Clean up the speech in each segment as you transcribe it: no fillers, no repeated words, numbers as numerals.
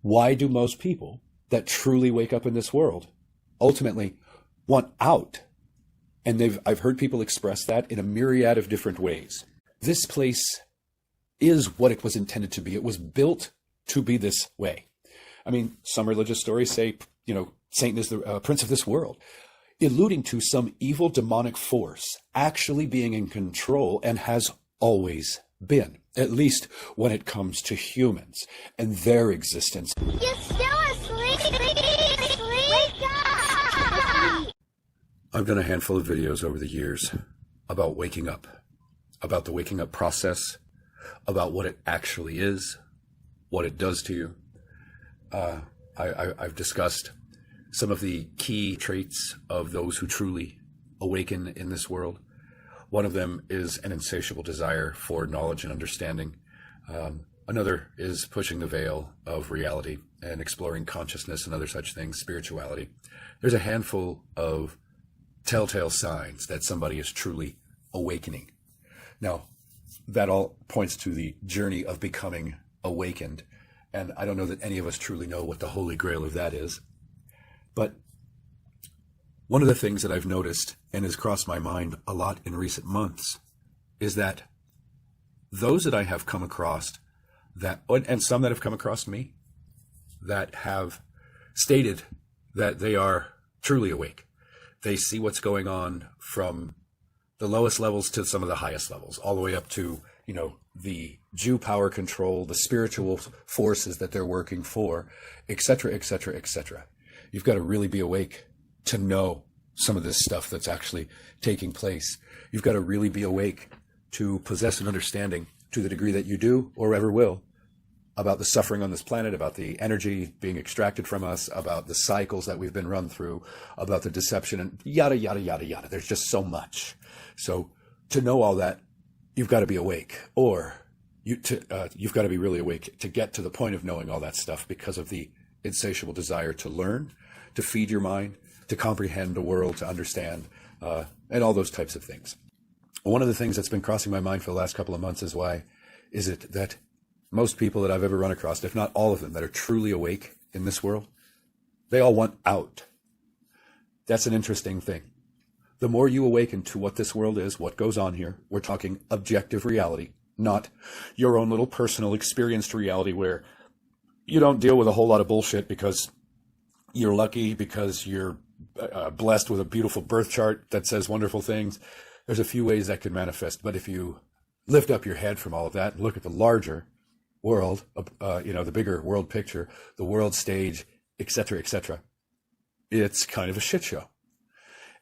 Why do most people that truly wake up in this world ultimately want out? And I've heard people express that in a myriad of different ways. This place is what it was intended to be. It was built to be this way. I mean, some religious stories say, Satan is the prince of this world, alluding to some evil demonic force actually being in control, and has always been, at least when it comes to humans and their existence. You're still asleep? Wake up! I've done a handful of videos over the years about waking up, about the waking up process, about what it actually is, what it does to you. I've discussed some of the key traits of those who truly awaken in this world. One of them is an insatiable desire for knowledge and understanding. Another is pushing the veil of reality and exploring consciousness and other such things, spirituality. There's a handful of telltale signs that somebody is truly awakening. Now, that all points to the journey of becoming awakened. And I don't know that any of us truly know what the holy grail of that is. But one of the things that I've noticed and has crossed my mind a lot in recent months is that those that I have come across, and some that have come across me, that have stated that they are truly awake. They see what's going on from the lowest levels to some of the highest levels, all the way up to, the Jew power control, the spiritual forces that they're working for, et cetera, et cetera, et cetera. You've got to really be awake to know some of this stuff that's actually taking place. You've got to really be awake to possess an understanding, to the degree that you do or ever will, about the suffering on this planet, about the energy being extracted from us, about the cycles that we've been run through, about the deception, and yada, yada, yada, yada. There's just so much. So to know all that, you've got to be awake, or you've got to be really awake to get to the point of knowing all that stuff, because of the insatiable desire to learn, to feed your mind, to comprehend the world, to understand, and all those types of things. One of the things that's been crossing my mind for the last couple of months is it that most people that I've ever run across, if not all of them, that are truly awake in this world, they all want out. That's an interesting thing. The more you awaken to what this world is, what goes on here, we're talking objective reality, not your own little personal experienced reality where you don't deal with a whole lot of bullshit because you're lucky, because you're blessed with a beautiful birth chart that says wonderful things. There's a few ways that could manifest, but if you lift up your head from all of that and look at the larger world, the bigger world picture, the world stage, et cetera, it's kind of a shit show.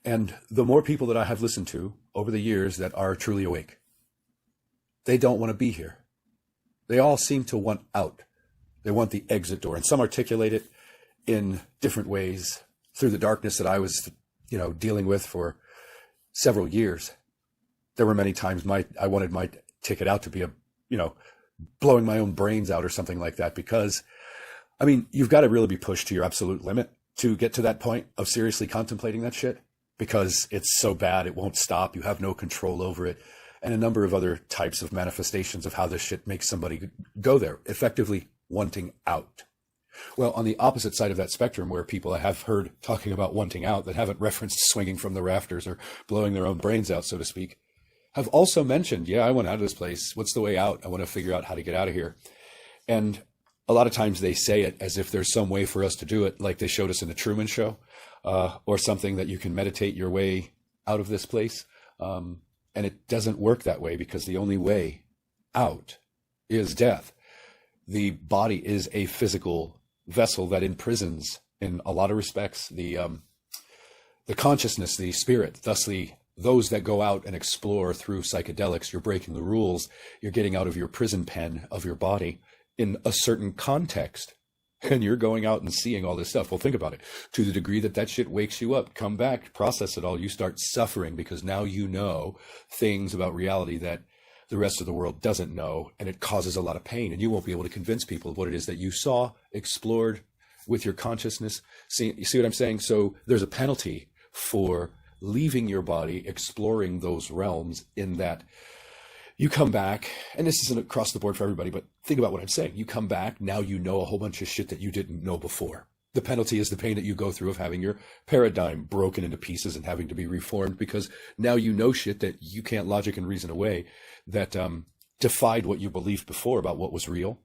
And the more people that I have listened to over the years that are truly awake, they don't want to be here. They all seem to want out. They want the exit door. And some articulate it in different ways through the darkness that I was, dealing with for several years. There were many times I wanted my ticket out to be blowing my own brains out or something like that, because, you've got to really be pushed to your absolute limit to get to that point of seriously contemplating that shit, because it's so bad it won't stop. You have no control over it, and a number of other types of manifestations of how this shit makes somebody go there, effectively wanting out. Well, on the opposite side of that spectrum, where people I have heard talking about wanting out that haven't referenced swinging from the rafters or blowing their own brains out, so to speak, have also mentioned, I want out of this place. What's the way out? I want to figure out how to get out of here. And a lot of times they say it as if there's some way for us to do it, like they showed us in the Truman Show, or something that you can meditate your way out of this place. And it doesn't work that way, because the only way out is death. The body is a physical vessel that imprisons, in a lot of respects, the consciousness, the spirit. Thusly, those that go out and explore through psychedelics, you're breaking the rules. You're getting out of your prison pen of your body in a certain context, and you're going out and seeing all this stuff. Well, think about it. To the degree that shit wakes you up, come back, process it all, you start suffering, because now you know things about reality that the rest of the world doesn't know, and it causes a lot of pain, and you won't be able to convince people of what it is that you saw, explored with your consciousness. You see what I'm saying? So there's a penalty for leaving your body, exploring those realms in that You come back, and this isn't across the board for everybody, but think about what I'm saying. You come back, now you know a whole bunch of shit that you didn't know before. The penalty is the pain that you go through of having your paradigm broken into pieces and having to be reformed, because now you know shit that you can't logic and reason away, that defied what you believed before about what was real.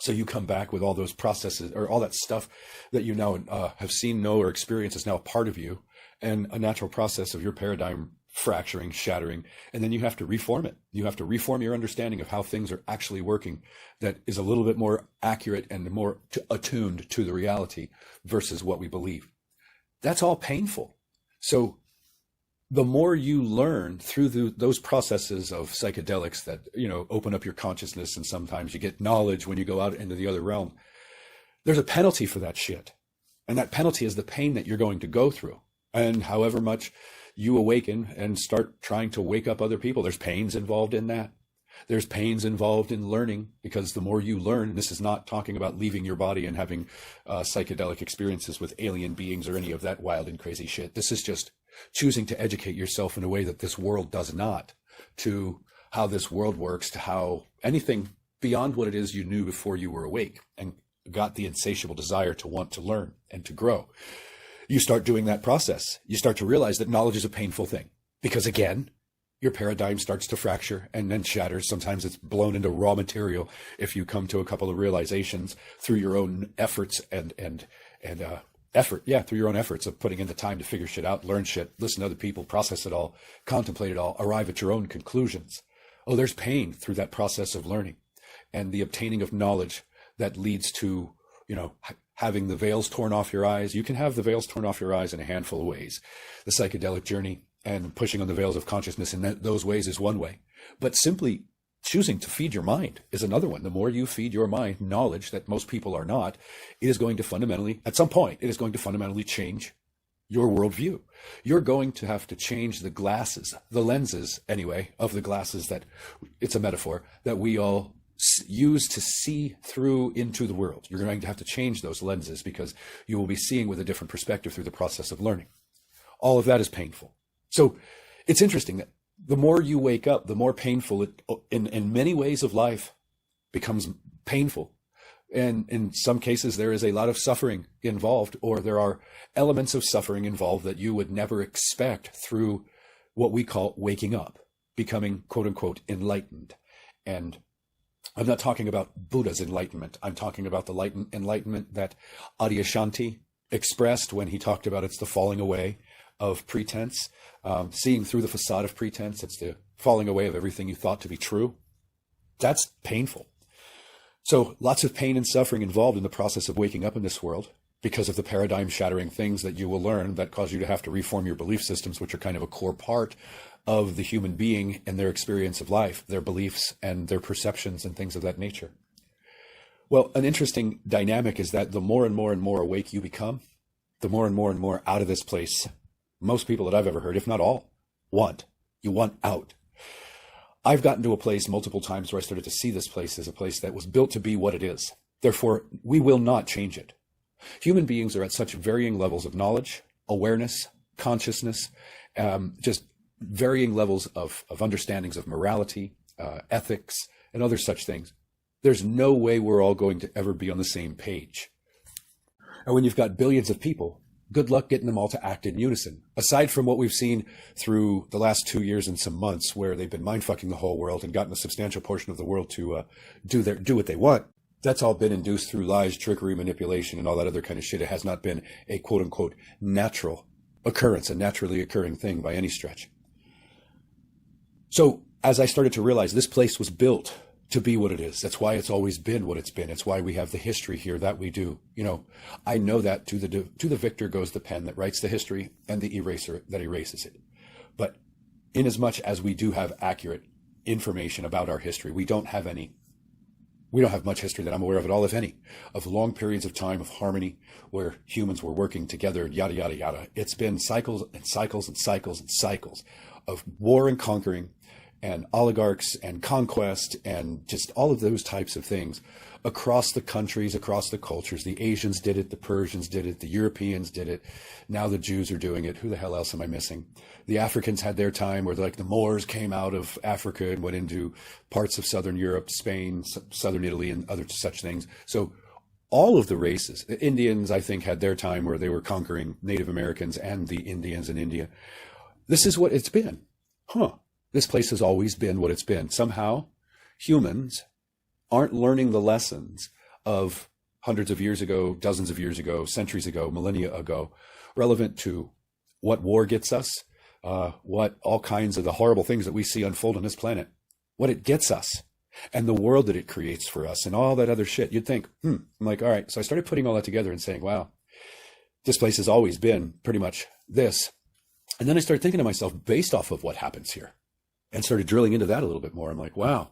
So you come back with all those processes, or all that stuff that you now have seen, know, or experienced is now a part of you, and a natural process of your paradigm fracturing, shattering, and then you have to reform it. You have to reform your understanding of how things are actually working, that is a little bit more accurate and more attuned to the reality versus what we believe. That's all painful. So the more you learn through those processes of psychedelics that, open up your consciousness, and sometimes you get knowledge when you go out into the other realm, there's a penalty for that shit. And that penalty is the pain that you're going to go through. And however much you awaken and start trying to wake up other people, there's pains involved in that. There's pains involved in learning, because the more you learn, this is not talking about leaving your body and having psychedelic experiences with alien beings or any of that wild and crazy shit. This is just choosing to educate yourself in a way that this world does not, to how this world works, to how anything beyond what it is you knew before you were awake and got the insatiable desire to want to learn and to grow. You start doing that process. You start to realize that knowledge is a painful thing, because again, your paradigm starts to fracture and then shatters. Sometimes it's blown into raw material if you come to a couple of realizations through your own efforts and through your own efforts of putting in the time to figure shit out, learn shit, listen to other people, process it all, contemplate it all, arrive at your own conclusions. Oh, there's pain through that process of learning and the obtaining of knowledge that leads to, having the veils torn off your eyes. You can have the veils torn off your eyes in a handful of ways. The psychedelic journey and pushing on the veils of consciousness in those ways is one way. But simply choosing to feed your mind is another one. The more you feed your mind knowledge that most people are not, it is going to fundamentally, at some point, it is going to fundamentally change your worldview. You're going to have to change the glasses, the lenses anyway, of the glasses that, it's a metaphor, that we all use to see through into the world. You're going to have to change those lenses, because you will be seeing with a different perspective through the process of learning. All of that is painful. So it's interesting that the more you wake up, the more painful it, in many ways of life, becomes painful. And in some cases, there is a lot of suffering involved, or there are elements of suffering involved that you would never expect through what we call waking up, becoming quote unquote enlightened. And I'm not talking about Buddha's enlightenment. I'm talking about the enlightenment that Adyashanti expressed when he talked about it's the falling away of pretense, seeing through the facade of pretense. It's the falling away of everything you thought to be true. That's painful. So lots of pain and suffering involved in the process of waking up in this world, because of the paradigm shattering things that you will learn that cause you to have to reform your belief systems, which are kind of a core part of the human being and their experience of life, their beliefs and their perceptions and things of that nature. Well, an interesting dynamic is that the more and more and more awake you become, the more and more out of this place, most people that I've ever heard, if not all, want. You want out. I've gotten to a place multiple times where I started to see this place as a place that was built to be what it is. Therefore, we will not change it. Human beings are at such varying levels of knowledge, awareness, consciousness, just varying levels of understandings of morality, ethics, and other such things. There's no way we're all going to ever be on the same page. And when you've got billions of people, good luck getting them all to act in unison. Aside from what we've seen through the last 2 years and some months, where they've been mind-fucking the whole world and gotten a substantial portion of the world to do what they want, that's all been induced through lies, trickery, manipulation, and all that other kind of shit. It has not been a quote-unquote natural occurrence, a naturally occurring thing by any stretch. So as I started to realize this place was built to be what it is, that's why it's always been what it's been. It's why we have the history here that we do. I know that to the victor goes the pen that writes the history and the eraser that erases it. But inasmuch as we do have accurate information about our history, we don't have much history that I'm aware of at all, if any, of long periods of time of harmony where humans were working together, yada, yada, yada. It's been cycles and cycles and cycles and cycles of war and conquering and oligarchs and conquest and just all of those types of things across the countries, across the cultures. The Asians did it, the Persians did it, the Europeans did it. Now the Jews are doing it. Who the hell else am I missing? The Africans had their time where like the Moors came out of Africa and went into parts of Southern Europe, Spain, Southern Italy, and other such things. So all of the races, the Indians, I think, had their time where they were conquering Native Americans and the Indians in India. This is what it's been. This place has always been what it's been. Somehow humans aren't learning the lessons of hundreds of years ago, dozens of years ago, centuries ago, millennia ago, relevant to what war gets us, what all kinds of the horrible things that we see unfold on this planet, what it gets us, and the world that it creates for us, and all that other shit. You'd think, I'm like, all right. So I started putting all that together and saying, wow, this place has always been pretty much this. And then I started thinking to myself, based off of what happens here, and started drilling into that a little bit more. I'm like, wow,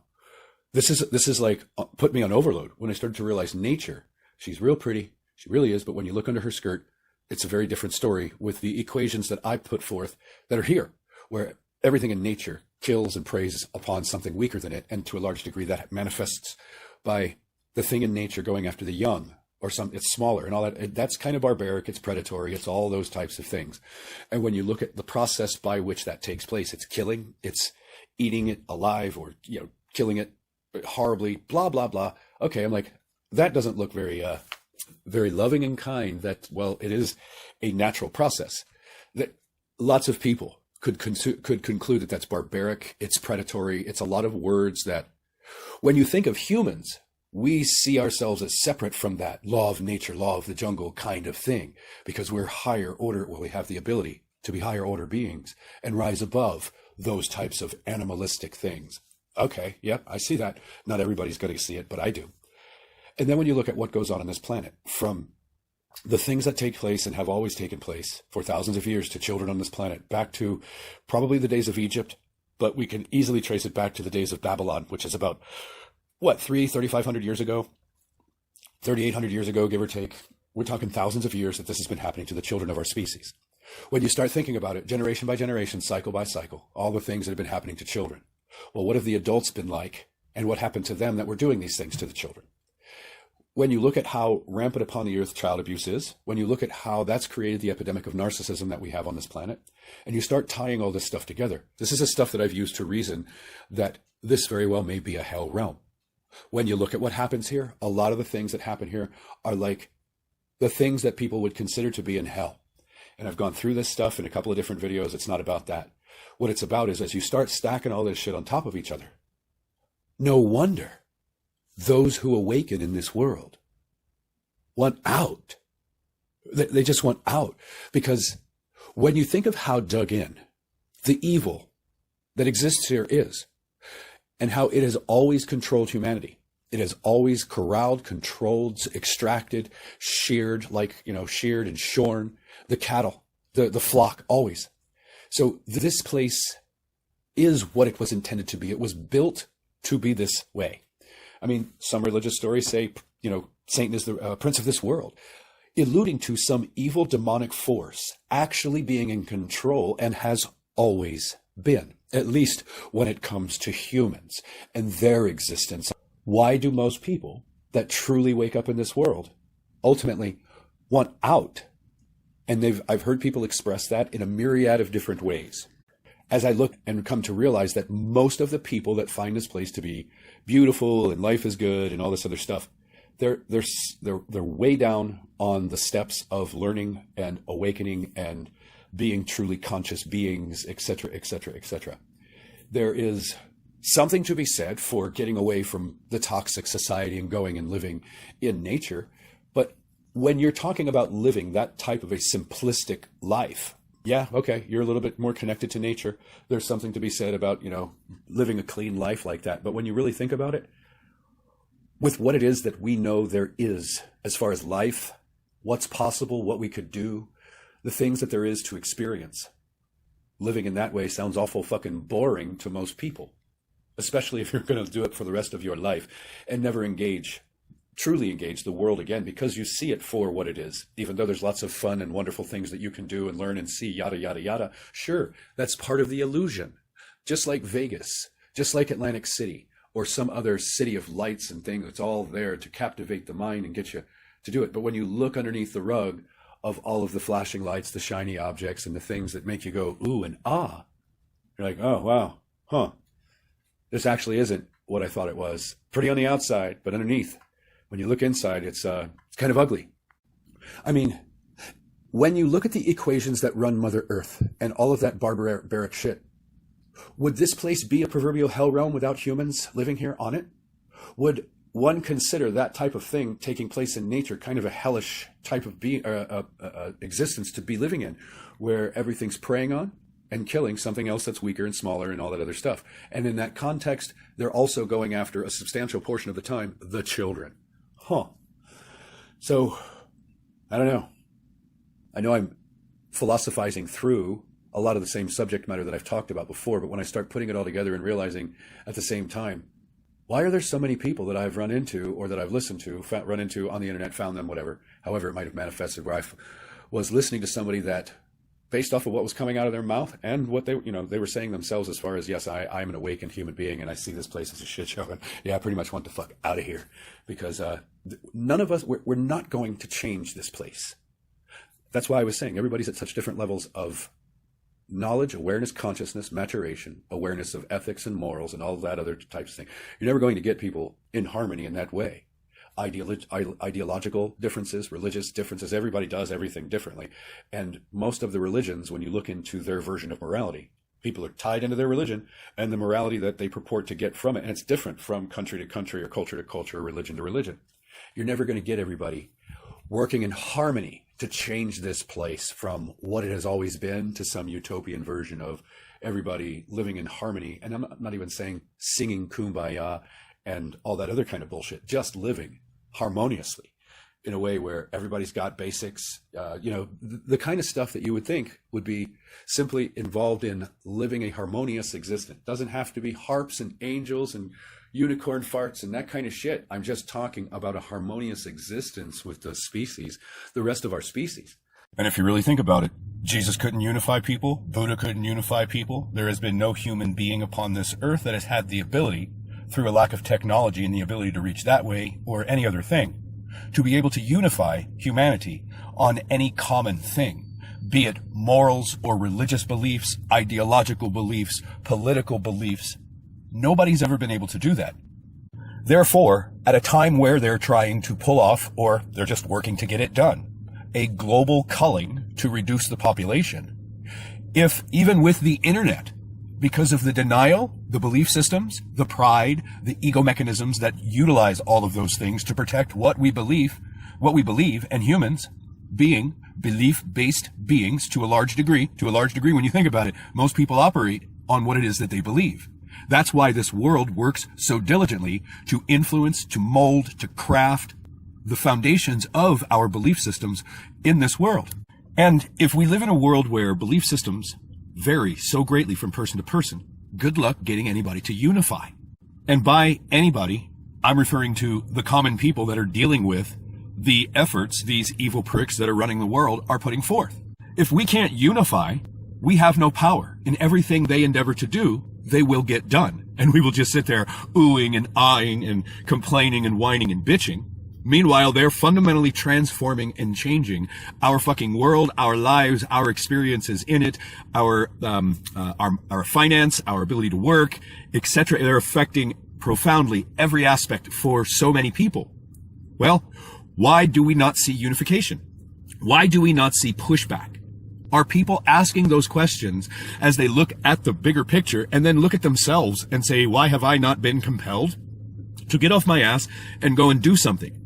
this is like put me on overload when I started to realize nature. She's real pretty. She really is. But when you look under her skirt, it's a very different story with the equations that I put forth that are here, where everything in nature kills and preys upon something weaker than it. And to a large degree, that manifests by the thing in nature going after the young, or it's smaller and all that. That's kind of barbaric. It's predatory. It's all those types of things. And when you look at the process by which that takes place, it's killing, it's eating it alive, or, killing it horribly, blah, blah, blah. Okay. I'm like, that doesn't look very, very loving and kind. That, well, it is a natural process that lots of people could conclude that that's barbaric. It's predatory. It's a lot of words that when you think of humans, we see ourselves as separate from that law of nature, law of the jungle kind of thing, because we're higher order. Well, we have the ability to be higher order beings and rise above those types of animalistic things. Okay. Yep. I see that. Not everybody's going to see it, but I do. And then when you look at what goes on this planet, from the things that take place and have always taken place for thousands of years to children on this planet, back to probably the days of Egypt, but we can easily trace it back to the days of Babylon, which is about, 3,500 years ago, 3,800 years ago, give or take. We're talking thousands of years that this has been happening to the children of our species. When you start thinking about it, generation by generation, cycle by cycle, all the things that have been happening to children. Well, what have the adults been like, and what happened to them that were doing these things to the children? When you look at how rampant upon the earth child abuse is, when you look at how that's created the epidemic of narcissism that we have on this planet, and you start tying all this stuff together, this is the stuff that I've used to reason that this very well may be a hell realm. When you look at what happens here, a lot of the things that happen here are like the things that people would consider to be in hell. And I've gone through this stuff in a couple of different videos. It's not about that. What it's about is as you start stacking all this shit on top of each other, no wonder those who awaken in this world want out. They just want out, because when you think of how dug in the evil that exists here is, and how it has always controlled humanity. It has always corralled, controlled, extracted, sheared, sheared and shorn the cattle, the flock, always. So this place is what it was intended to be. It was built to be this way. I mean, some religious stories say, Satan is the prince of this world, alluding to some evil demonic force actually being in control, and has always been, at least when it comes to humans and their existence. Why do most people that truly wake up in this world ultimately want out? And I've heard people express that in a myriad of different ways. As I look and come to realize that most of the people that find this place to be beautiful and life is good and all this other stuff, they're way down on the steps of learning and awakening and being truly conscious beings, etc., etc., etc. There is something to be said for getting away from the toxic society and going and living in nature. But when you're talking about living that type of a simplistic life, yeah, okay, you're a little bit more connected to nature. There's something to be said about, living a clean life like that. But when you really think about it, with what it is that we know there is as far as life, what's possible, what we could do, the things that there is to experience, living in that way sounds awful fucking boring to most people, especially if you're going to do it for the rest of your life and never truly engage the world again, because you see it for what it is. Even though there's lots of fun and wonderful things that you can do and learn and see, yada, yada, yada. Sure, that's part of the illusion. Just like Vegas, just like Atlantic City, or some other city of lights and things that's all there to captivate the mind and get you to do it. But when you look underneath the rug of all of the flashing lights, the shiny objects, and the things that make you go, ooh and ah, you're like, oh, wow, huh. This actually isn't what I thought it was. Pretty on the outside, but underneath, when you look inside, it's kind of ugly. I mean, when you look at the equations that run Mother Earth and all of that barbaric shit, would this place be a proverbial hell realm without humans living here on it? Would one consider that type of thing taking place in nature kind of a hellish type of existence to be living in, where everything's preying on and killing something else that's weaker and smaller and all that other stuff? And in that context, they're also going after a substantial portion of the time, the children. Huh. So, I don't know. I know I'm philosophizing through a lot of the same subject matter that I've talked about before, but when I start putting it all together and realizing at the same time, why are there so many people that I've run into or that I've listened to, run into on the internet, found them, whatever, however it might have manifested, where I was listening to somebody that, based off of what was coming out of their mouth and what they were saying themselves as far as, yes, I'm an awakened human being and I see this place as a shit show, and yeah, I pretty much want the fuck out of here, because none of us, we're not going to change this place. That's why I was saying everybody's at such different levels of knowledge, awareness, consciousness, maturation, awareness of ethics and morals and all of that other types of thing. You're never going to get people in harmony in that way. Ideological differences, religious differences, everybody does everything differently. And most of the religions, when you look into their version of morality, people are tied into their religion and the morality that they purport to get from it. And it's different from country to country or culture to culture or religion to religion. You're never going to get everybody working in harmony to change this place from what it has always been to some utopian version of everybody living in harmony. And I'm not even saying singing Kumbaya and all that other kind of bullshit, just living harmoniously in a way where everybody's got basics, the kind of stuff that you would think would be simply involved in living a harmonious existence. Doesn't have to be harps and angels and unicorn farts and that kind of shit. I'm just talking about a harmonious existence with the species, the rest of our species. And if you really think about it, Jesus couldn't unify people. Buddha couldn't unify people. There has been no human being upon this earth that has had the ability, through a lack of technology and the ability to reach that way or any other thing, to be able to unify humanity on any common thing, be it morals or religious beliefs, ideological beliefs, political beliefs. Nobody's ever been able to do that. Therefore, at a time where they're trying to pull off, or they're just working to get it done, a global culling to reduce the population, if even with the internet, because of the denial, the belief systems, the pride, the ego mechanisms that utilize all of those things to protect what we believe, and humans being belief-based beings to a large degree, when you think about it, most people operate on what it is that they believe. That's why this world works so diligently to influence, to mold, to craft the foundations of our belief systems in this world. And if we live in a world where belief systems vary so greatly from person to person, good luck getting anybody to unify. And by anybody, I'm referring to the common people that are dealing with the efforts these evil pricks that are running the world are putting forth. If we can't unify, we have no power. In everything they endeavor to do, they will get done. And we will just sit there oohing and ahhing and complaining and whining and bitching. Meanwhile, they're fundamentally transforming and changing our fucking world, our lives, our experiences in it, our finance, our ability to work, etc. They're affecting profoundly every aspect for so many people. Well, why do we not see unification? Why do we not see pushback? Are people asking those questions as they look at the bigger picture and then look at themselves and say, why have I not been compelled to get off my ass and go and do something?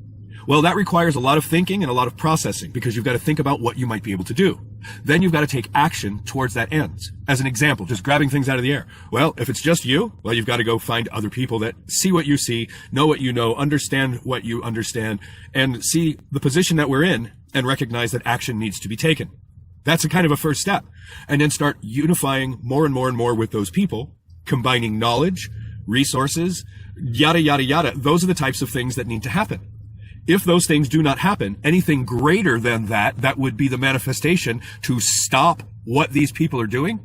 Well, that requires a lot of thinking and a lot of processing, because you've got to think about what you might be able to do. Then you've got to take action towards that end. As an example, just grabbing things out of the air. Well, if it's just you, well, you've got to go find other people that see what you see, know what you know, understand what you understand, and see the position that we're in and recognize that action needs to be taken. That's a kind of a first step. And then start unifying more and more and more with those people, combining knowledge, resources, yada, yada, yada. Those are the types of things that need to happen. If those things do not happen, anything greater than that would be the manifestation to stop what these people are doing,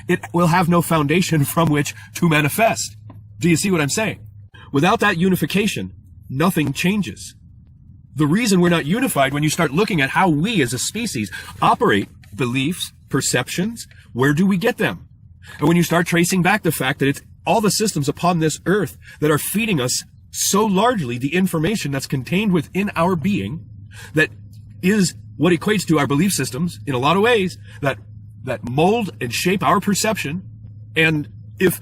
it will have no foundation from which to manifest. Do you see what I'm saying? Without that unification, nothing changes. The reason we're not unified, when you start looking at how we as a species operate, beliefs, perceptions, where do we get them? And when you start tracing back the fact that it's all the systems upon this earth that are feeding us so largely the information that's contained within our being, that is what equates to our belief systems in a lot of ways, that mold and shape our perception. And if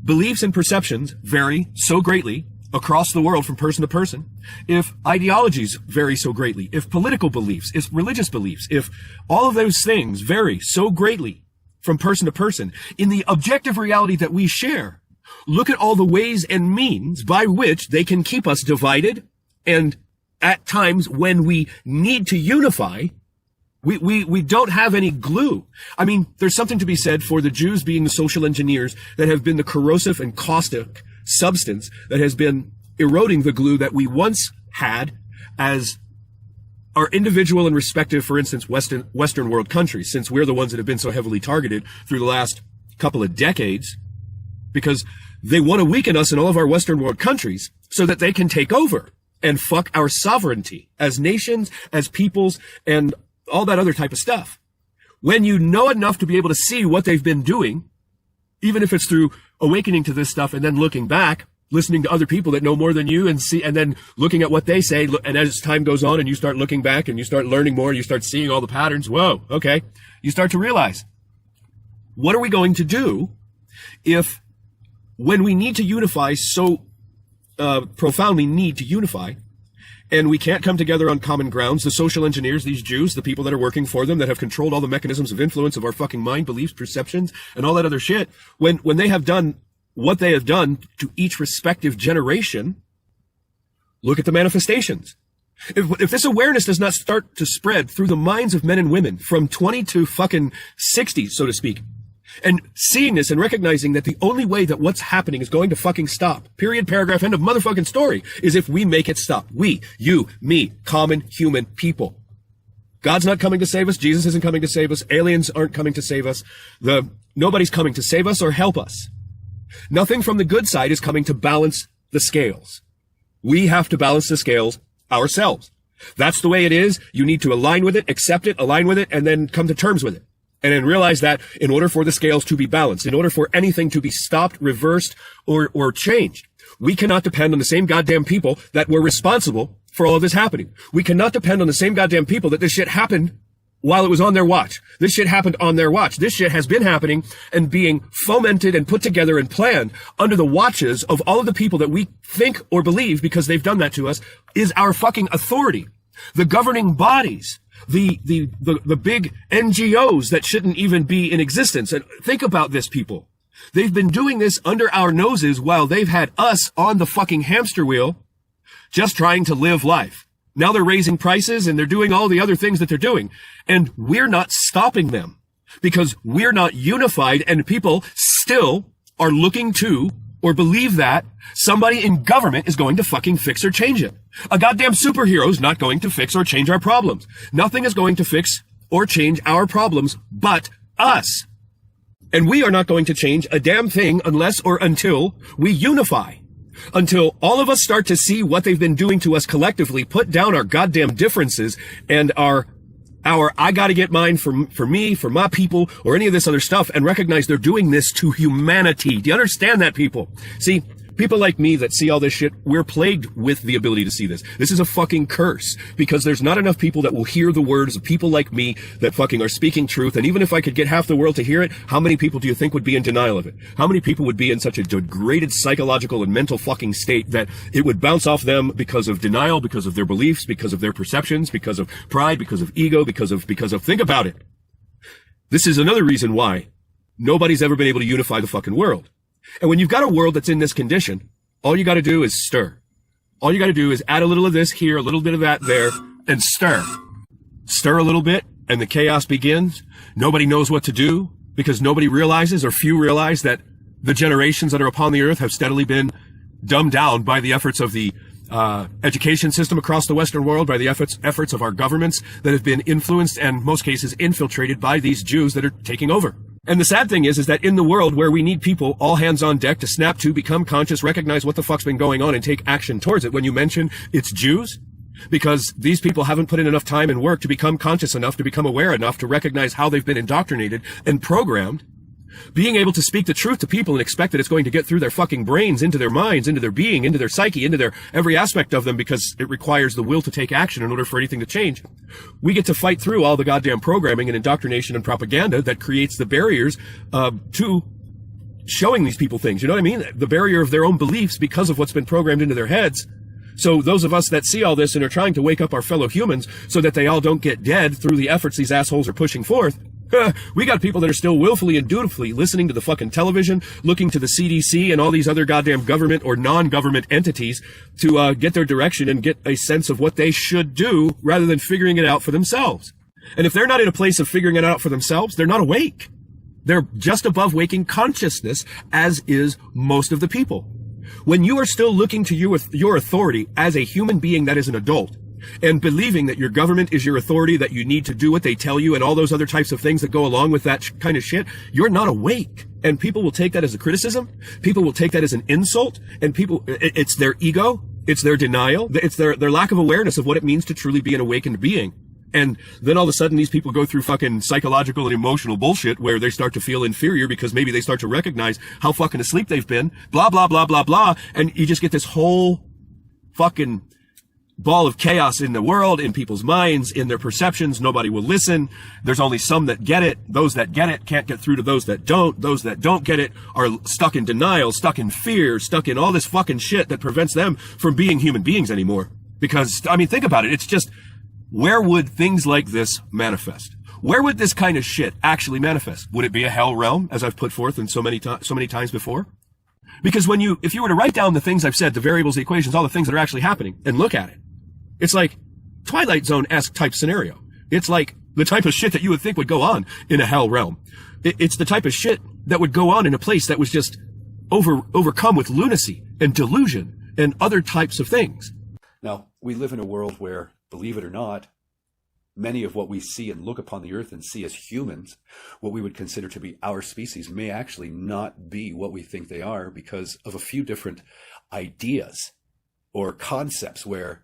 beliefs and perceptions vary so greatly across the world from person to person, if ideologies vary so greatly, if political beliefs, if religious beliefs, if all of those things vary so greatly from person to person, in the objective reality that we share, look at all the ways and means by which they can keep us divided, and at times when we need to unify, we don't have any glue. I mean, there's something to be said for the Jews being the social engineers that have been the corrosive and caustic substance that has been eroding the glue that we once had as our individual and respective, for instance, Western world countries, since we're the ones that have been so heavily targeted through the last couple of decades, because they want to weaken us in all of our Western world countries so that they can take over and fuck our sovereignty as nations, as peoples, and all that other type of stuff. When you know enough to be able to see what they've been doing, even if it's through awakening to this stuff and then looking back, listening to other people that know more than you and then looking at what they say, and as time goes on and you start looking back and you start learning more, you start seeing all the patterns, whoa, okay, you start to realize, what are we going to do if, when we need to unify so profoundly need to unify, and we can't come together on common grounds, the social engineers, these Jews, the people that are working for them, that have controlled all the mechanisms of influence of our fucking mind, beliefs, perceptions, and all that other shit, when they have done what they have done to each respective generation, look at the manifestations. If this awareness does not start to spread through the minds of men and women from 20 to fucking 60, so to speak, and seeing this and recognizing that the only way that what's happening is going to fucking stop, period, paragraph, end of motherfucking story, is if we make it stop. We, you, me, common human people. God's not coming to save us. Jesus isn't coming to save us. Aliens aren't coming to save us. Nobody's coming to save us or help us. Nothing from the good side is coming to balance the scales. We have to balance the scales ourselves. That's the way it is. You need to align with it, accept it, align with it, and then come to terms with it. And then realize that in order for the scales to be balanced, in order for anything to be stopped, reversed, or changed, we cannot depend on the same goddamn people that were responsible for all of this happening. We cannot depend on the same goddamn people that this shit happened while it was on their watch. This shit happened on their watch. This shit has been happening and being fomented and put together and planned under the watches of all of the people that we think or believe, because they've done that to us, is our fucking authority. The governing bodies, the big NGOs that shouldn't even be in existence. And think about this, people. They've been doing this under our noses while they've had us on the fucking hamster wheel, just trying to live life. Now they're raising prices and they're doing all the other things that they're doing. And we're not stopping them because we're not unified, and people still are looking to or believe that somebody in government is going to fucking fix or change it. A goddamn superhero is not going to fix or change our problems. Nothing is going to fix or change our problems but us. And we are not going to change a damn thing unless or until we unify. Until all of us start to see what they've been doing to us collectively, put down our goddamn differences and our I gotta get mine for me, for my people, or any of this other stuff, and recognize they're doing this to humanity. Do you understand that, people? See, people like me that see all this shit, we're plagued with the ability to see this. This is a fucking curse, because there's not enough people that will hear the words of people like me that fucking are speaking truth. And even if I could get half the world to hear it, how many people do you think would be in denial of it? How many people would be in such a degraded psychological and mental fucking state that it would bounce off them because of denial, because of their beliefs, because of their perceptions, because of pride, because of ego, because of, think about it. This is another reason why nobody's ever been able to unify the fucking world. And when you've got a world that's in this condition, all you got to do is stir. All you got to do is add a little of this here, a little bit of that there, and stir. Stir a little bit, and the chaos begins. Nobody knows what to do, because nobody realizes, or few realize, that the generations that are upon the earth have steadily been dumbed down by the efforts of the education system across the Western world, by the efforts of our governments that have been influenced and, in most cases, infiltrated by these Jews that are taking over. And the sad thing is that in the world where we need people all hands on deck to snap to, become conscious, recognize what the fuck's been going on and take action towards it. When you mention it's Jews, because these people haven't put in enough time and work to become conscious enough, to become aware enough to recognize how they've been indoctrinated and programmed. Being able to speak the truth to people and expect that it's going to get through their fucking brains, into their minds, into their being, into their psyche, into their every aspect of them, because it requires the will to take action in order for anything to change. We get to fight through all the goddamn programming and indoctrination and propaganda that creates the barriers to showing these people things. You know what I mean? The barrier of their own beliefs because of what's been programmed into their heads. So those of us that see all this and are trying to wake up our fellow humans so that they all don't get dead through the efforts these assholes are pushing forth, we got people that are still willfully and dutifully listening to the fucking television, looking to the CDC and all these other goddamn government or non-government entities to get their direction and get a sense of what they should do rather than figuring it out for themselves. And if they're not in a place of figuring it out for themselves, they're not awake. They're just above waking consciousness, as is most of the people. When you are still looking to your authority as a human being that is an adult, and believing that your government is your authority, that you need to do what they tell you, and all those other types of things that go along with that kind of shit, you're not awake. And people will take that as a criticism. People will take that as an insult. And it's their ego. It's their denial. It's their lack of awareness of what it means to truly be an awakened being. And then all of a sudden these people go through fucking psychological and emotional bullshit where they start to feel inferior because maybe they start to recognize how fucking asleep they've been, blah, blah, blah, blah, blah. And you just get this whole fucking ball of chaos in the world, in people's minds, in their perceptions. Nobody will listen. There's only some that get it. Those that get it can't get through to those that don't. Those that don't get it are stuck in denial, stuck in fear, stuck in all this fucking shit that prevents them from being human beings anymore. Because, I mean, think about it. It's just, where would things like this manifest? Where would this kind of shit actually manifest? Would it be a hell realm, as I've put forth in so many times before? Because if you were to write down the things I've said, the variables, the equations, all the things that are actually happening, and look at it, it's like Twilight Zone-esque type scenario. It's like the type of shit that you would think would go on in a hell realm. It's the type of shit that would go on in a place that was just overcome with lunacy and delusion and other types of things. Now, we live in a world where, believe it or not, many of what we see and look upon the earth and see as humans, what we would consider to be our species, may actually not be what we think they are because of a few different ideas or concepts where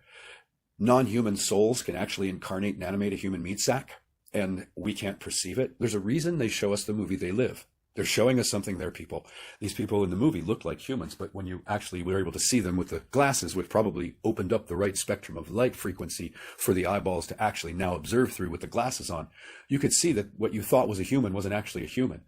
non-human souls can actually incarnate and animate a human meat sack, and we can't perceive it. There's a reason they show us the movie They Live. They're showing us something there, people. These people in the movie look like humans, but when you actually were able to see them with the glasses, which probably opened up the right spectrum of light frequency for the eyeballs to actually now observe through with the glasses on, you could see that what you thought was a human wasn't actually a human.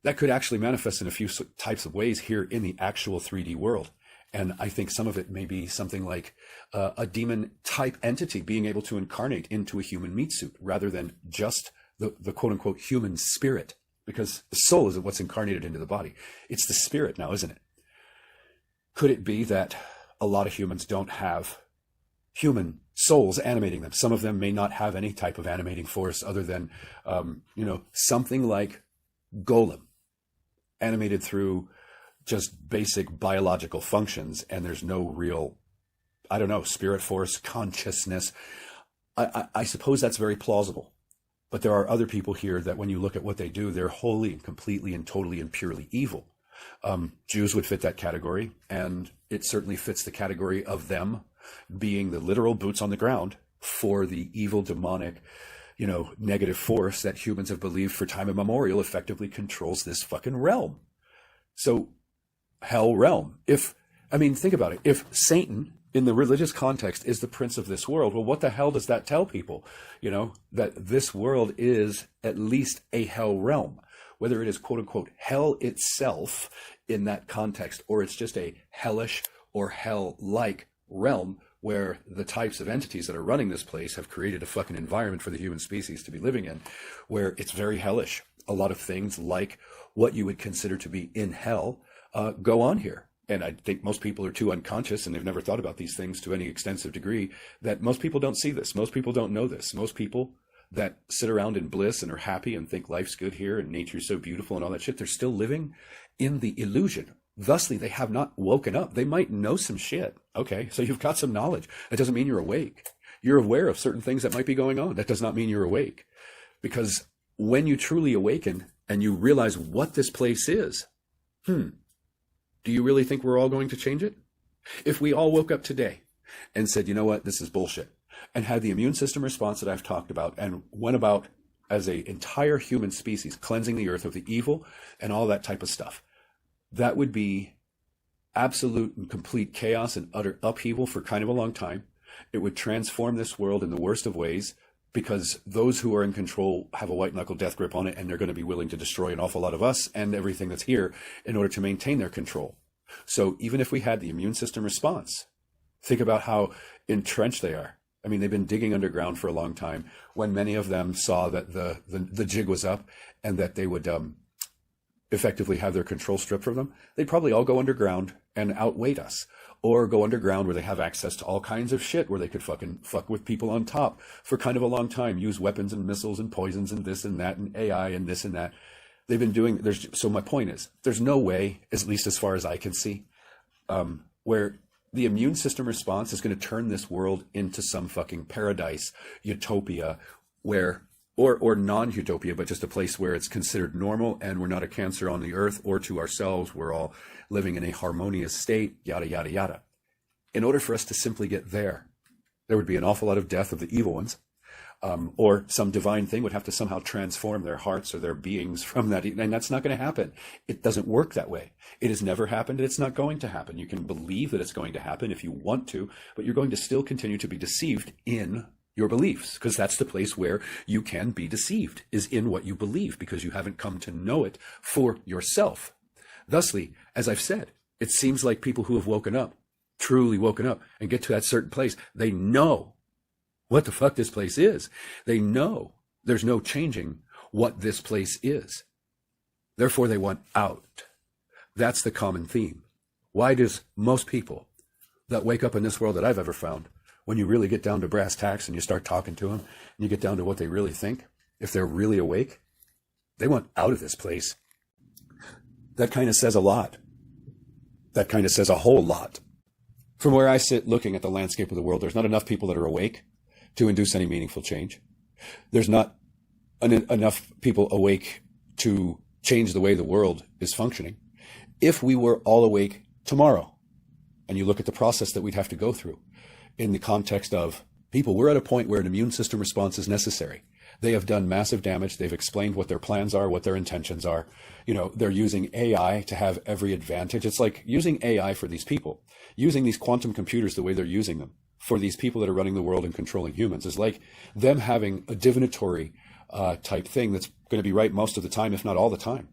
That could actually manifest in a few types of ways here in the actual 3D world. And I think some of it may be something like a demon type entity being able to incarnate into a human meat suit rather than just the quote unquote human spirit, because the soul is what's incarnated into the body. It's the spirit now, isn't it? Could it be that a lot of humans don't have human souls animating them? Some of them may not have any type of animating force other than, something like Golem, animated through just basic biological functions, and there's no real, spirit force, consciousness. I suppose that's very plausible. But there are other people here that when you look at what they do, they're wholly and completely and totally and purely evil. Jews would fit that category, and it certainly fits the category of them being the literal boots on the ground for the evil, demonic, negative force that humans have believed for time immemorial effectively controls this fucking realm. So, hell realm. Think about it. If Satan, in the religious context, is the prince of this world, well, what the hell does that tell people? That this world is at least a hell realm. Whether it is quote unquote hell itself in that context, or it's just a hellish or hell-like realm where the types of entities that are running this place have created a fucking environment for the human species to be living in, where it's very hellish. A lot of things like what you would consider to be in hell go on here. And I think most people are too unconscious, and they've never thought about these things to any extensive degree, that most people don't see this. Most people don't know this. Most people that sit around in bliss and are happy and think life's good here and nature's so beautiful and all that shit, they're still living in the illusion. Thusly, they have not woken up. They might know some shit. Okay, so you've got some knowledge. That doesn't mean you're awake. You're aware of certain things that might be going on. That does not mean you're awake. Because when you truly awaken, and you realize what this place is, do you really think we're all going to change it? If we all woke up today and said, you know what, this is bullshit, and had the immune system response that I've talked about and went about as an entire human species, cleansing the earth of the evil and all that type of stuff, that would be absolute and complete chaos and utter upheaval for kind of a long time. It would transform this world in the worst of ways, because those who are in control have a white knuckle death grip on it, and they're going to be willing to destroy an awful lot of us and everything that's here in order to maintain their control. So even if we had the immune system response, think about how entrenched they are. I mean, they've been digging underground for a long time. When many of them saw that the jig was up and that they would effectively have their control stripped from them, they'd probably all go underground and outweight us, or go underground where they have access to all kinds of shit where they could fucking fuck with people on top for kind of a long time, use weapons and missiles and poisons and this and that and AI and this and that. They've been doing, so my point is, there's no way, at least as far as I can see, where the immune system response is going to turn this world into some fucking paradise, utopia, where, or non-utopia, but just a place where it's considered normal and we're not a cancer on the earth or to ourselves. We're all living in a harmonious state, yada, yada, yada. In order for us to simply get there, there would be an awful lot of death of the evil ones, or some divine thing would have to somehow transform their hearts or their beings from that. And that's not going to happen. It doesn't work that way. It has never happened, and it's not going to happen. You can believe that it's going to happen if you want to, but you're going to still continue to be deceived in your beliefs, because that's the place where you can be deceived, is in what you believe, because you haven't come to know it for yourself. Thusly, as I've said, it seems like people who have woken up, truly woken up, and get to that certain place, they know what the fuck this place is. They know there's no changing what this place is. Therefore, they want out. That's the common theme. Why does most people that wake up in this world that I've ever found, when you really get down to brass tacks and you start talking to them, and you get down to what they really think, if they're really awake, they want out of this place. That kind of says a lot. That kind of says a whole lot. From where I sit looking at the landscape of the world, there's not enough people that are awake to induce any meaningful change. There's not enough people awake to change the way the world is functioning. If we were all awake tomorrow, and you look at the process that we'd have to go through in the context of people, we're at a point where an immune system response is necessary. They have done massive damage. They've explained what their plans are, what their intentions are. You know, they're using AI to have every advantage. It's like using AI for these people, using these quantum computers the way they're using them for these people that are running the world and controlling humans is like them having a divinatory type thing that's going to be right most of the time, if not all the time,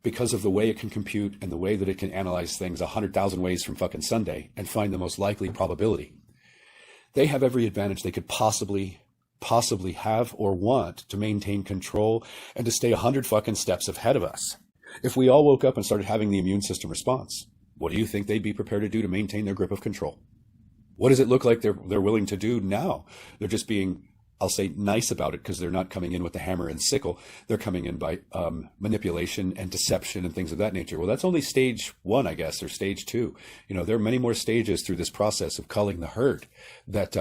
because of the way it can compute and the way that it can analyze things 100,000 ways from fucking Sunday and find the most likely probability. They have every advantage they could possibly have or want to maintain control and to stay 100 fucking steps ahead of us. If we all woke up and started having the immune system response, what do you think they'd be prepared to do to maintain their grip of control? What does it look like they're willing to do now? They're just being, I'll say, nice about it, because they're not coming in with the hammer and sickle. They're coming in by manipulation and deception and things of that nature. Well, that's only stage one, I guess, or stage two. You know, there are many more stages through this process of culling the herd that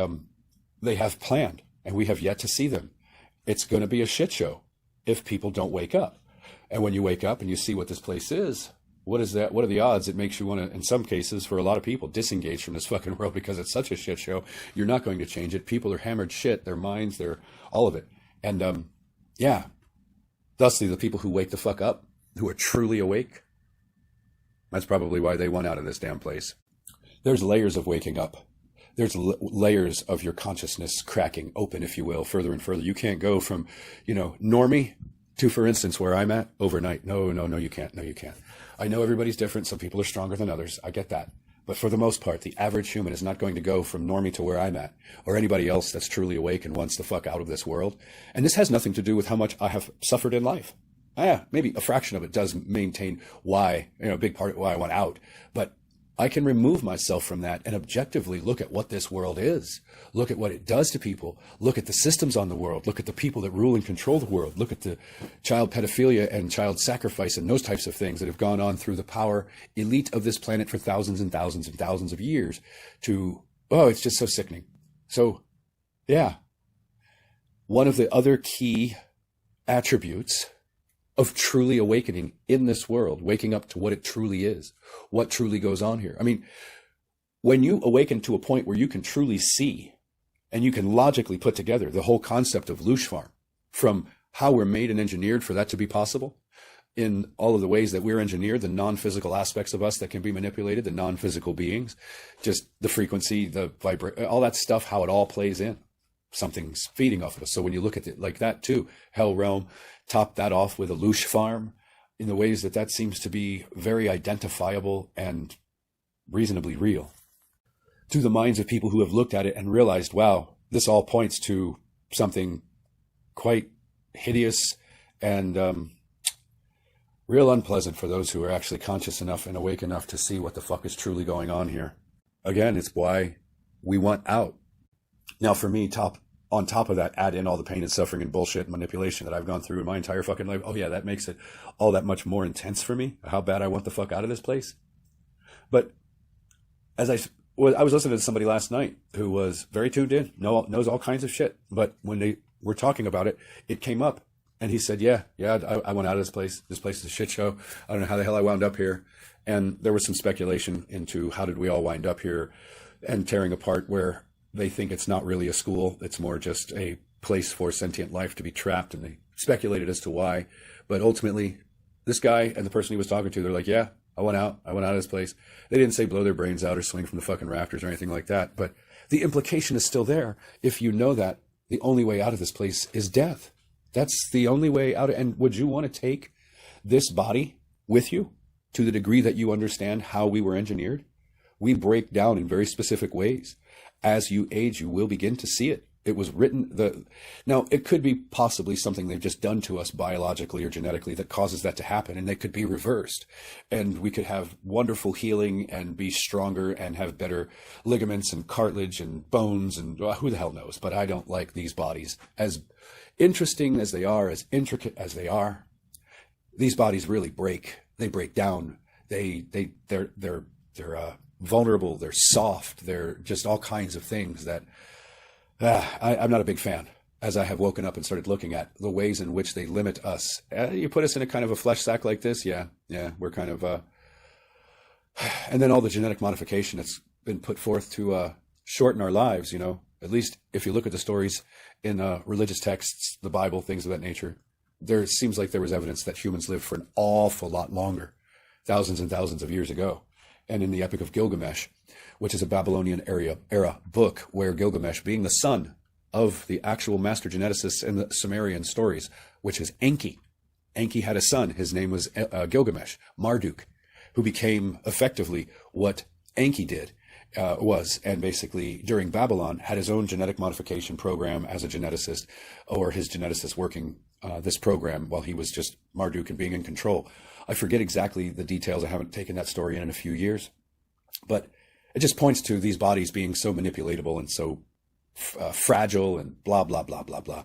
they have planned, and we have yet to see them. It's going to be a shit show if people don't wake up. And when you wake up and you see what this place is, what is that? What are the odds? It makes you want to, in some cases, for a lot of people, disengage from this fucking world because it's such a shit show. You're not going to change it. People are hammered shit, their minds, their all of it. And yeah, thusly, the people who wake the fuck up, who are truly awake, that's probably why they want out of this damn place. There's layers of waking up. There's layers of your consciousness cracking open, if you will, further and further. You can't go from, you know, normie to, for instance, where I'm at overnight. No, you can't. No, you can't. I know everybody's different. Some people are stronger than others. I get that. But for the most part, the average human is not going to go from normie to where I'm at, or anybody else that's truly awake and wants the fuck out of this world. And this has nothing to do with how much I have suffered in life. Yeah, maybe a fraction of it does maintain why, you know, a big part of why I want out. But I can remove myself from that and objectively look at what this world is. Look at what it does to people. Look at the systems on the world. Look at the people that rule and control the world. Look at the child pedophilia and child sacrifice and those types of things that have gone on through the power elite of this planet for thousands and thousands and thousands of years to, oh, it's just so sickening. So, yeah. One of the other key attributes of truly awakening in this world, waking up to what it truly is, what truly goes on here. I mean, when you awaken to a point where you can truly see and you can logically put together the whole concept of Lush Farm, from how we're made and engineered for that to be possible, in all of the ways that we're engineered, the non-physical aspects of us that can be manipulated, the non-physical beings, just the frequency, the vibration, all that stuff, how it all plays in. Something's feeding off of us. So when you look at it like that too, Hell Realm, top that off with a Lush Farm, in the ways that that seems to be very identifiable and reasonably real to the minds of people who have looked at it and realized, wow, this all points to something quite hideous and real unpleasant for those who are actually conscious enough and awake enough to see what the fuck is truly going on here. Again, it's why we want out. Now, for me, on top of that, add in all the pain and suffering and bullshit and manipulation that I've gone through in my entire fucking life. Oh yeah, that makes it all that much more intense for me, how bad I want the fuck out of this place. But as I was listening to somebody last night who was very tuned in, knows all kinds of shit. But when they were talking about it, it came up. And he said, yeah, I went out of this place. This place is a shit show. I don't know how the hell I wound up here. And there was some speculation into how did we all wind up here, and tearing apart where they think it's not really a school. It's more just a place for sentient life to be trapped. And they speculated as to why. But ultimately, this guy and the person he was talking to, they're like, yeah, I went out of this place. They didn't say blow their brains out or swing from the fucking rafters or anything like that. But the implication is still there. If you know that the only way out of this place is death. That's the only way out. And would you want to take this body with you to the degree that you understand how we were engineered? We break down in very specific ways. As you age, you will begin to see it. It was written. Now, it could be possibly something they've just done to us biologically or genetically that causes that to happen, and they could be reversed. And we could have wonderful healing and be stronger and have better ligaments and cartilage and bones and who the hell knows. But I don't like these bodies. As interesting as they are, as intricate as they are, these bodies really break. They break down. They're vulnerable. They're soft. They're just all kinds of things that I'm not a big fan. As I have woken up and started looking at the ways in which they limit us. You put us in a kind of a flesh sack like this, yeah, we're kind of. And then all the genetic modification that's been put forth to shorten our lives. You know, at least if you look at the stories in religious texts, the Bible, things of that nature, there seems like there was evidence that humans lived for an awful lot longer, thousands and thousands of years ago. And in the Epic of Gilgamesh, which is a Babylonian era book where Gilgamesh, being the son of the actual master geneticist in the Sumerian stories, which is Enki. Enki had a son. His name was Gilgamesh, Marduk, who became effectively what Enki did. And basically during Babylon had his own genetic modification program as a geneticist, or his geneticist working this program while he was just Marduk and being in control. I forget exactly the details. I haven't taken that story in a few years, but it just points to these bodies being so manipulatable and so fragile and blah, blah, blah, blah, blah.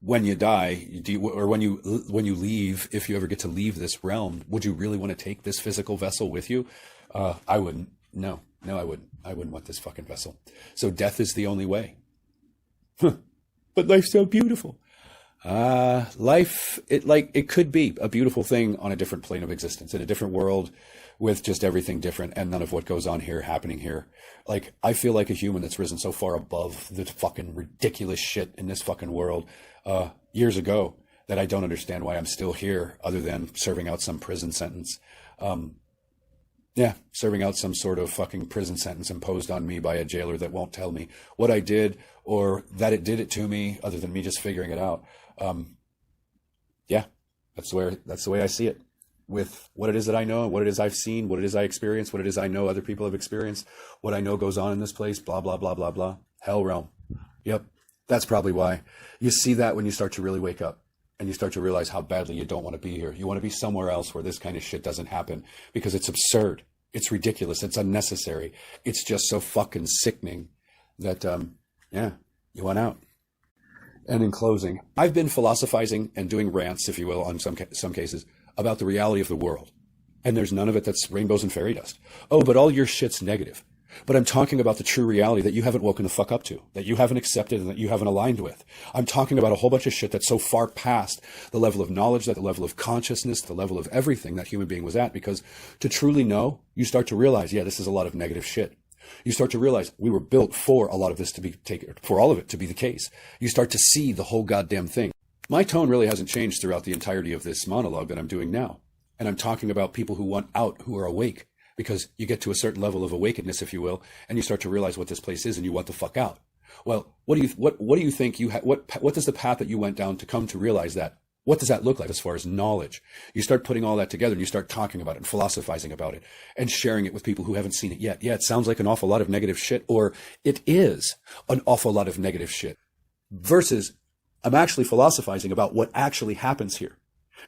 When you die, when you leave, if you ever get to leave this realm, would you really want to take this physical vessel with you? I wouldn't. No, I wouldn't. I wouldn't want this fucking vessel. So death is the only way. But life's so beautiful. Life, it could be a beautiful thing on a different plane of existence, in a different world, with just everything different and none of what goes on here happening here. Like, I feel like a human that's risen so far above the fucking ridiculous shit in this fucking world years ago that I don't understand why I'm still here, other than serving out some prison sentence. Serving out some sort of fucking prison sentence imposed on me by a jailer that won't tell me what I did or that it did it to me, other than me just figuring it out. That's the way I see it. With what it is that I know, what it is I've seen, what it is I experienced, what it is I know other people have experienced, what I know goes on in this place, blah, blah, blah, blah, blah. Hell realm. Yep. That's probably why. You see that when you start to really wake up and you start to realize how badly you don't want to be here. You want to be somewhere else where this kind of shit doesn't happen, because it's absurd. It's ridiculous. It's unnecessary. It's just so fucking sickening that, you want out. And in closing, I've been philosophizing and doing rants, if you will, on some cases, about the reality of the world. And there's none of it that's rainbows and fairy dust. Oh, but all your shit's negative. But I'm talking about the true reality that you haven't woken the fuck up to, that you haven't accepted and that you haven't aligned with. I'm talking about a whole bunch of shit that's so far past the level of knowledge, that the level of consciousness, the level of everything that human being was at. Because to truly know, you start to realize, yeah, this is a lot of negative shit. You start to realize we were built for a lot of this to be taken, for all of it to be the case. You start to see the whole goddamn thing. My tone really hasn't changed throughout the entirety of this monologue that I'm doing now. And I'm talking about people who want out, who are awake. Because you get to a certain level of awakeness, if you will, and you start to realize what this place is, and you want the fuck out. Well, what do you think you what does the path that you went down to come to realize that? What does that look like as far as knowledge? You start putting all that together, and you start talking about it and philosophizing about it and sharing it with people who haven't seen it yet. Yeah, it sounds like an awful lot of negative shit, or it is an awful lot of negative shit. Versus, I'm actually philosophizing about what actually happens here,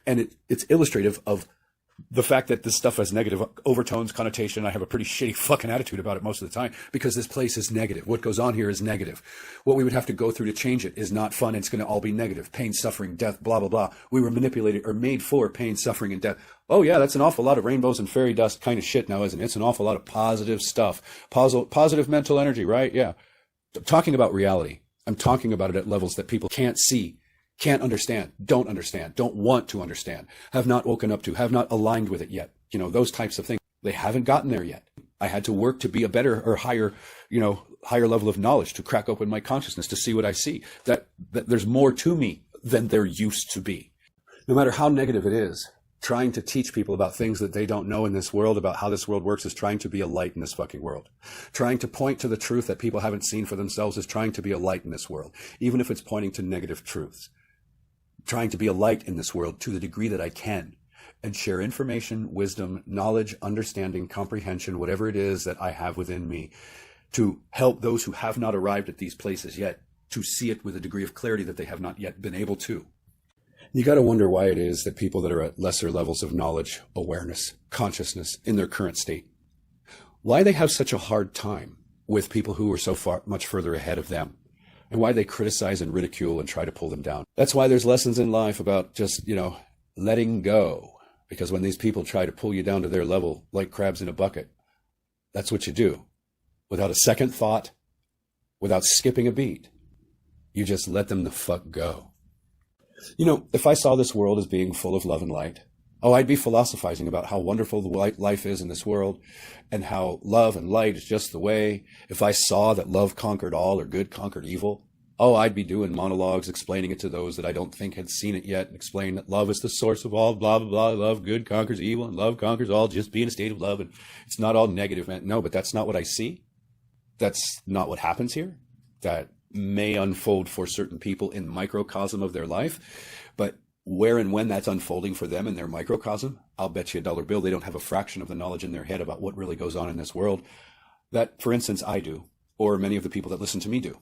and it's illustrative of the fact that this stuff has negative overtones, connotation. I have a pretty shitty fucking attitude about it most of the time because this place is negative. What goes on here is negative. What we would have to go through to change it is not fun. It's going to all be negative. Pain, suffering, death, blah, blah, blah. We were manipulated or made for pain, suffering, and death. Oh yeah, that's an awful lot of rainbows and fairy dust kind of shit now, isn't it? It's an awful lot of positive stuff. Positive mental energy, right? Yeah. Talking about reality. I'm talking about it at levels that people can't see, can't understand, don't want to understand, have not woken up to, have not aligned with it yet. You know, those types of things. They haven't gotten there yet. I had to work to be a better or higher level of knowledge, to crack open my consciousness, to see what I see, that there's more to me than there used to be. No matter how negative it is, trying to teach people about things that they don't know in this world, about how this world works, is trying to be a light in this fucking world. Trying to point to the truth that people haven't seen for themselves is trying to be a light in this world, even if it's pointing to negative truths. Trying to be a light in this world to the degree that I can, and share information, wisdom, knowledge, understanding, comprehension, whatever it is that I have within me, to help those who have not arrived at these places yet to see it with a degree of clarity that they have not yet been able to. You got to wonder why it is that people that are at lesser levels of knowledge, awareness, consciousness in their current state, why they have such a hard time with people who are so far much further ahead of them. And why they criticize and ridicule and try to pull them down. That's why there's lessons in life about just, letting go. Because when these people try to pull you down to their level like crabs in a bucket, that's what you do. Without a second thought, without skipping a beat, you just let them the fuck go. If I saw this world as being full of love and light, I'd be philosophizing about how wonderful the life is in this world and how love and light is just the way. If I saw that love conquered all or good conquered evil, I'd be doing monologues explaining it to those that I don't think had seen it yet, and explain that love is the source of all, blah, blah, blah. Love, good conquers evil, and love conquers all. Just be in a state of love, and it's not all negative, man. No, but that's not what I see. That's not what happens here. That may unfold for certain people in the microcosm of their life, but where and when that's unfolding for them in their microcosm, I'll bet you $1 bill they don't have a fraction of the knowledge in their head about what really goes on in this world that, for instance, I do, or many of the people that listen to me do.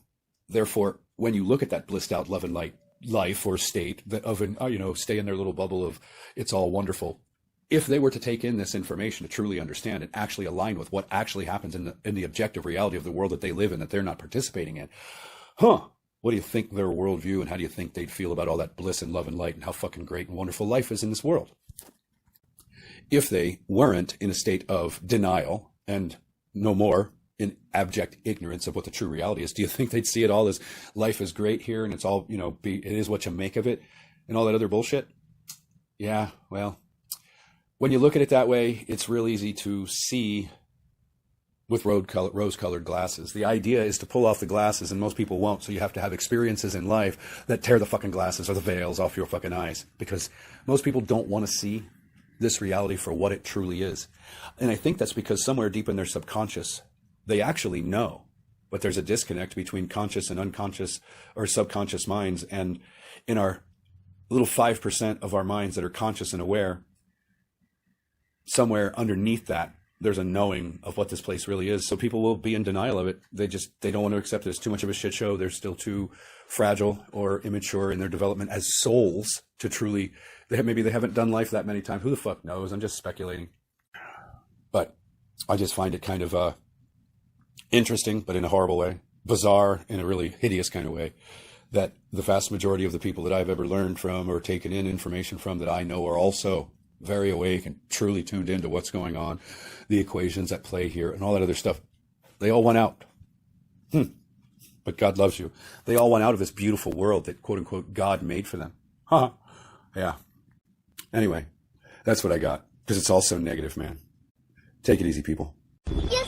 Therefore, when you look at that blissed out love and light life or state stay in their little bubble of it's all wonderful, if they were to take in this information to truly understand and actually align with what actually happens in the objective reality of the world that they live in, that they're not participating in, what do you think their worldview, and how do you think they'd feel about all that bliss and love and light and how fucking great and wonderful life is in this world? If they weren't in a state of denial and no more in abject ignorance of what the true reality is, do you think they'd see it all as life is great here and it's all, it is what you make of it and all that other bullshit? Yeah, well, when you look at it that way, it's real easy to see with rose-colored glasses. The idea is to pull off the glasses, and most people won't, so you have to have experiences in life that tear the fucking glasses or the veils off your fucking eyes, because most people don't want to see this reality for what it truly is. And I think that's because somewhere deep in their subconscious, they actually know, but there's a disconnect between conscious and unconscious or subconscious minds, and in our little 5% of our minds that are conscious and aware, somewhere underneath that, there's a knowing of what this place really is. So people will be in denial of it. They don't want to accept it. It's too much of a shit show. They're still too fragile or immature in their development as souls to truly, maybe they haven't done life that many times. Who the fuck knows? I'm just speculating. But I just find it kind of interesting, but in a horrible way, bizarre in a really hideous kind of way, that the vast majority of the people that I've ever learned from or taken in information from that I know are also very awake and truly tuned into what's going on, the equations at play here and all that other stuff. They all went out. But God loves you. They all went out of this beautiful world that, quote unquote, God made for them. Huh. Yeah. Anyway, that's what I got. Because it's all so negative, man. Take it easy, people. You